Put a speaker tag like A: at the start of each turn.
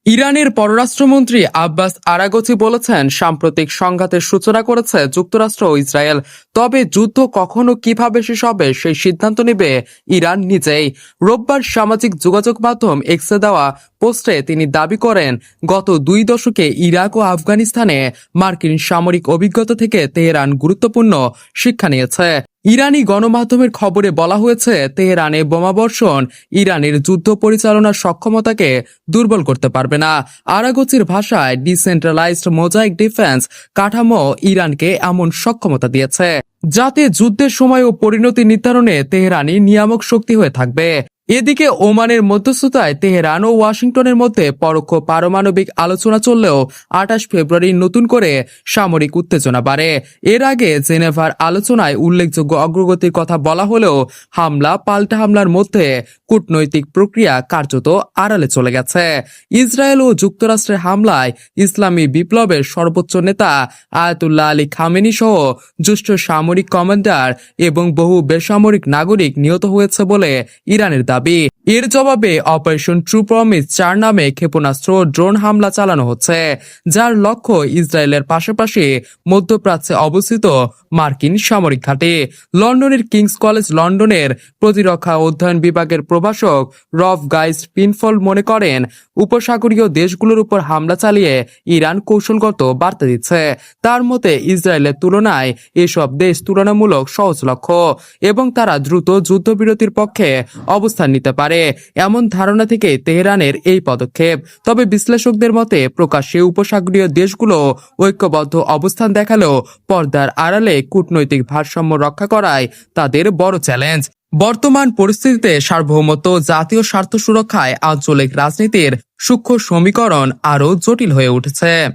A: ইরানের পররাষ্ট্রমন্ত্রী আব্বাস আরাগচি বলেছেন, সাম্প্রতিক সংঘাতের সূচনা করেছে যুক্তরাষ্ট্র ও ইসরায়েল। তবে যুদ্ধ কখনো কিভাবে শেষ হবে সেই সিদ্ধান্ত নেবে ইরান নিজেই। রোববার সামাজিক যোগাযোগ মাধ্যম এক্সে দেওয়া পোস্টে তিনি দাবি করেন, গত 2 দশকে ইরাক ও আফগানিস্তানে মার্কিন সামরিক অভিজ্ঞতা থেকে তেহরান গুরুত্বপূর্ণ শিক্ষা নিয়েছে। ইরানি গণমাধ্যমের খবরে বলা হয়েছে, তেহরানে বোমাবর্ষণ ইরানের যুদ্ধ পরিচালনার সক্ষমতাকে দুর্বল করতে পারবে না। আরাগচির ভাষায়, ডিসেন্ট্রালাইজড মোজাইক ডিফেন্স কাঠামো ইরানকে এমন সক্ষমতা দিয়েছে যাতে যুদ্ধের সময় ও পরিণতি নির্ধারণে তেহরানই নিয়ামক শক্তি হয়ে থাকবে। এদিকে ওমানের মধ্যস্থতায় তেহরান ও ওয়াশিংটনের মধ্যে পরোক্ষ পারমাণবিক আলোচনা চললেও 28 ফেব্রুয়ারি নতুন করে সামরিক উত্তেজনা বাড়ে। এর আগে জেনেভার আলোচনায় উল্লেখযোগ্য অগ্রগতির কথা বলা হলেও হামলা পাল্টা হামলার মধ্যে কূটনৈতিক প্রক্রিয়া কার্যত আড়ালে চলে গেছে। ইসরায়েল ও যুক্তরাষ্ট্রের হামলায় ইসলামী বিপ্লবের সর্বোচ্চ নেতা আয়াতুল্লাহ আলী খামেনি সহ জ্যেষ্ঠ সামরিক কমান্ডার এবং বহু বেসামরিক নাগরিক নিহত হয়েছে বলে ইরানের দাবি। এর জবাবে অপারেশন ট্রু প্রমিস 4 নামে ক্ষেপণাস্ত্র ও ড্রোন হামলা চালানো হচ্ছে, যার লক্ষ্য ইসরায়েলের পাশাপাশি মধ্যপ্রাচ্যে অবস্থিত মার্কিন সামরিক ঘাঁটি। লন্ডনের কিংস কলেজ লন্ডনের প্রতিরক্ষা অধ্যয়ন বিভাগের প্রভাষক রফ গাইস পিনফল মনে করেন, উপসাগরীয় দেশগুলোর উপর হামলা চালিয়ে ইরান কৌশলগত বার্তা দিচ্ছে। তার মতে, ইসরায়েলের তুলনায় এসব দেশ তুলনামূলক সহজলক্ষ্য এবং তারা দ্রুত যুদ্ধবিরতির পক্ষে অবস্থান নিতে পারে, এমন ধারণা থেকে তেহরানের এই পদক্ষেপ। তবে বিশ্লেষকদের মতে, প্রকাশ্যে উপসাগরীয় দেশগুলো ঐক্যবদ্ধ অবস্থান দেখালেও পর্দার আড়ালে কূটনৈতিক ভারসাম্য রক্ষা করাই তাদের বড় চ্যালেঞ্জ। বর্তমান পরিস্থিতিতে সার্বভৌমত্ব, জাতীয় স্বার্থ সুরক্ষায় আঞ্চলিক রাজনীতির সূক্ষ্ম সমীকরণ আরও জটিল হয়ে উঠেছে।